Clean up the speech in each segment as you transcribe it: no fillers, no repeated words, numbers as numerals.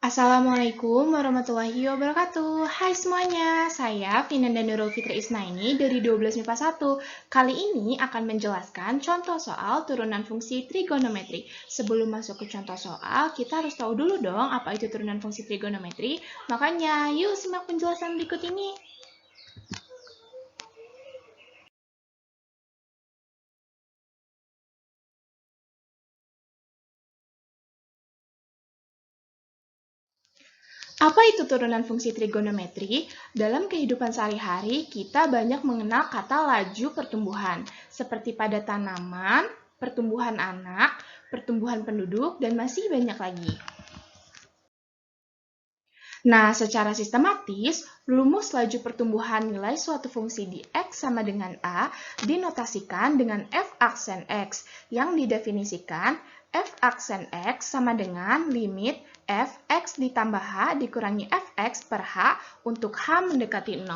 Assalamualaikum warahmatullahi wabarakatuh. Hai semuanya, saya Vinanda Nurul Fitri Isnaini dari 12 MIPA 1. Kali ini akan menjelaskan contoh soal turunan fungsi trigonometri. Sebelum masuk ke contoh soal, kita harus tahu dulu dong apa itu turunan fungsi trigonometri. Makanya, yuk simak penjelasan berikut ini. Apa itu turunan fungsi trigonometri? Dalam kehidupan sehari-hari, kita banyak mengenal kata laju pertumbuhan, seperti pada tanaman, pertumbuhan anak, pertumbuhan penduduk, dan masih banyak lagi. Nah, secara sistematis, rumus laju pertumbuhan nilai suatu fungsi di X sama dengan A dinotasikan dengan F aksen X, yang didefinisikan F aksen X sama dengan limit Fx ditambah H dikurangi Fx per H untuk H mendekati 0.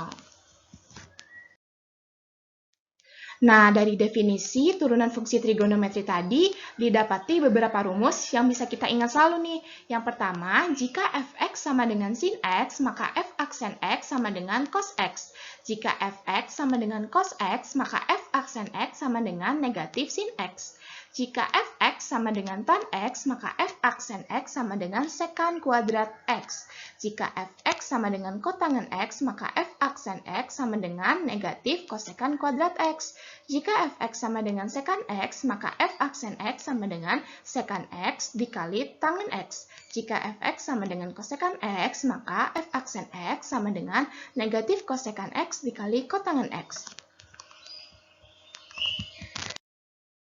Nah, dari definisi turunan fungsi trigonometri tadi, didapati beberapa rumus yang bisa kita ingat selalu nih. Yang pertama, jika fx sama dengan sin x, maka f aksen x sama dengan cos x. Jika fx sama dengan cos x, maka f aksen x sama dengan negatif sin x. Jika fx sama dengan tan x, maka f aksen x sama dengan sekan kuadrat x. Jika fx sama dengan kotangen x, maka f aksen x sama dengan negatif kosekan kuadrat x. Jika fx sama dengan sekan x, maka f aksen x sama dengan sekan x dikali tangen x. Jika fx sama dengan kosekan x, maka f aksen x sama dengan negatif kosekan x dikali kotangen x.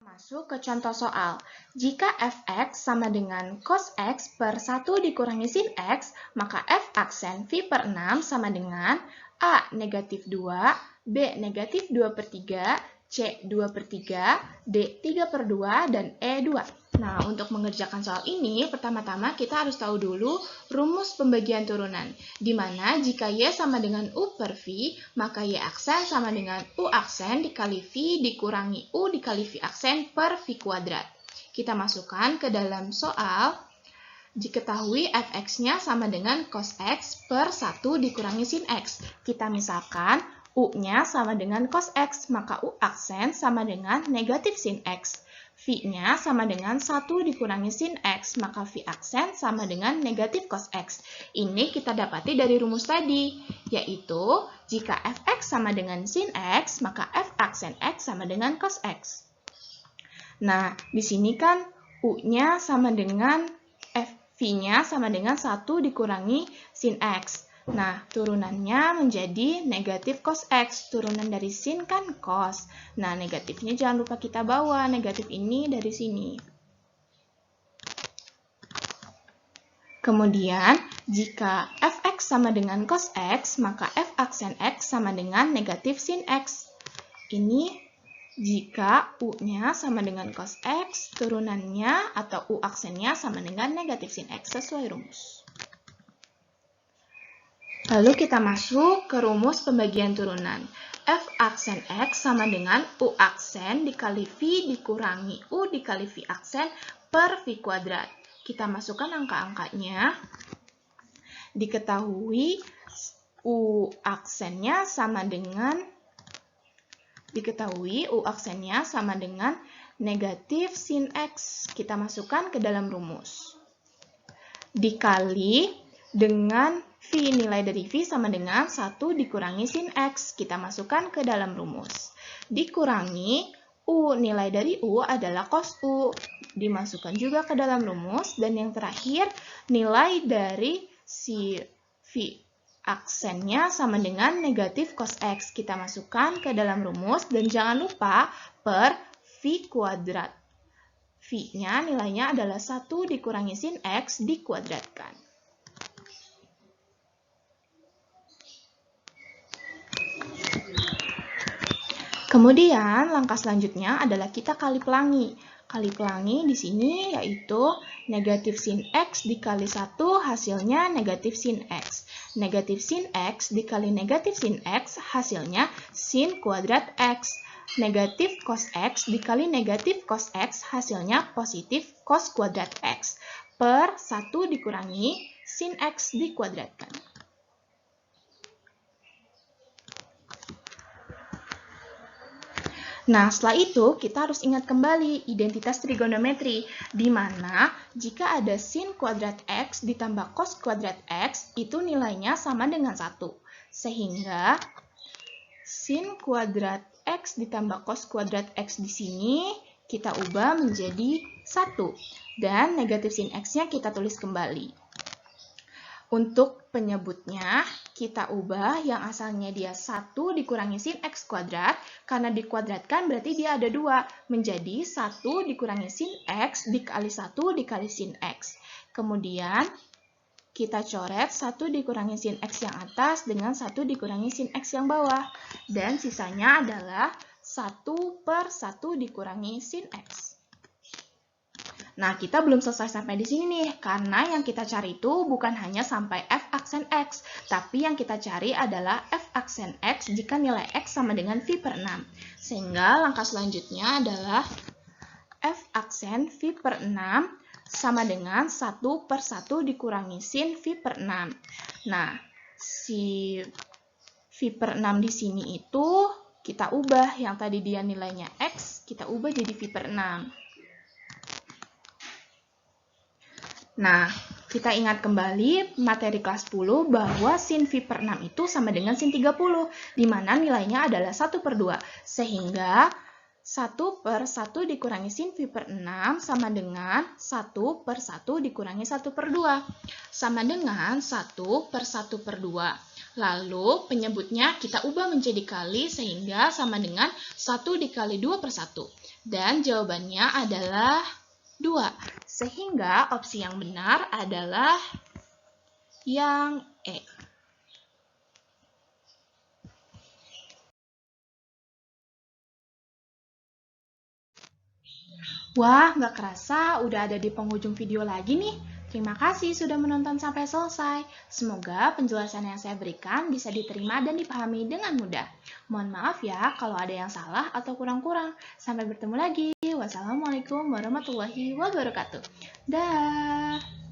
Masuk ke contoh soal. Jika fx sama dengan cos x per 1 dikurangi sin x, maka f aksen v per 6 sama dengan a negatif 2, b negatif 2 per 3, c 2 per 3, d 3 per 2, dan e 2. Nah, untuk mengerjakan soal ini, pertama-tama kita harus tahu dulu rumus pembagian turunan, di mana jika y sama dengan u per v, maka y aksen sama dengan u aksen dikali v dikurangi u dikali v aksen per v kuadrat. Kita masukkan ke dalam soal, diketahui fx-nya sama dengan cos x per 1 dikurangi sin x. Kita misalkan u-nya sama dengan cos x, maka u aksen sama dengan negatif sin x. V-nya sama dengan 1 dikurangi sin X, maka V aksen sama dengan negatif cos X. Ini kita dapati dari rumus tadi, yaitu jika Fx sama dengan sin X, maka F aksen X sama dengan cos X. Nah, di sini kan U-nya sama dengan V-nya sama dengan 1 dikurangi sin X. Nah, turunannya menjadi negatif cos X. Turunan dari sin kan cos. Nah, negatifnya jangan lupa kita bawa. Negatif ini dari sini. Kemudian, jika fx sama dengan cos X, maka f aksen X sama dengan negatif sin X. Ini jika U-nya sama dengan cos X, turunannya atau U aksennya sama dengan negatif sin X sesuai rumus. Lalu kita masuk ke rumus pembagian turunan. F aksen X sama dengan U aksen dikali V dikurangi U dikali V aksen per V kuadrat. Kita masukkan angka-angkanya. Diketahui U aksennya sama dengan negatif sin X. Kita masukkan ke dalam rumus. Dikali dengan V, nilai dari V sama dengan 1 dikurangi sin X. Kita masukkan ke dalam rumus. Dikurangi U, nilai dari U adalah cos U. Dimasukkan juga ke dalam rumus. Dan yang terakhir, nilai dari si V aksennya sama dengan negatif cos X. Kita masukkan ke dalam rumus. Dan jangan lupa per V kuadrat. V-nya nilainya adalah 1 dikurangi sin X dikuadratkan. Kemudian, langkah selanjutnya adalah kita kali pelangi. Kali pelangi di sini yaitu negatif sin X dikali 1 hasilnya negatif sin X. Negatif sin X dikali negatif sin X hasilnya sin kuadrat X. Negatif cos X dikali negatif cos X hasilnya positif cos kuadrat X. Per 1 dikurangi sin X dikuadratkan. Nah, setelah itu kita harus ingat kembali identitas trigonometri, di mana jika ada sin kuadrat X ditambah cos kuadrat X, itu nilainya sama dengan 1. Sehingga sin kuadrat X ditambah cos kuadrat X di sini kita ubah menjadi 1. Dan negatif sin X-nya kita tulis kembali. Untuk penyebutnya, kita ubah yang asalnya dia 1 dikurangi sin X kuadrat, karena dikuadratkan berarti dia ada 2, menjadi 1 dikurangi sin X dikali 1 dikali sin X. Kemudian, kita coret 1 dikurangi sin X yang atas dengan 1 dikurangi sin X yang bawah. Dan sisanya adalah 1 per 1 dikurangi sin X. Nah, kita belum selesai sampai di sini nih, karena yang kita cari itu bukan hanya sampai f aksen X, tapi yang kita cari adalah f aksen X jika nilai X sama dengan V per 6. Sehingga langkah selanjutnya adalah f aksen V per 6 sama dengan 1 per 1 dikurangi sin V per 6. Nah, si V per 6 di sini itu kita ubah, yang tadi dia nilainya X, kita ubah jadi V per 6. Nah, kita ingat kembali materi kelas 10 bahwa sin V per 6 itu sama dengan sin 30, di mana nilainya adalah 1 per 2. Sehingga 1 per 1 dikurangi sin V per 6 sama dengan 1 per 1 dikurangi 1 per 2. Sama dengan 1 per 1 per 2. Lalu penyebutnya kita ubah menjadi kali sehingga sama dengan 1 dikali 2 per 1. Dan jawabannya adalah 2. Sehingga opsi yang benar adalah yang E. Wah, nggak kerasa udah ada di penghujung video lagi nih. Terima kasih sudah menonton sampai selesai. Semoga penjelasan yang saya berikan bisa diterima dan dipahami dengan mudah. Mohon maaf ya kalau ada yang salah atau kurang-kurang. Sampai bertemu lagi. Wassalamualaikum warahmatullahi wabarakatuh. Dah.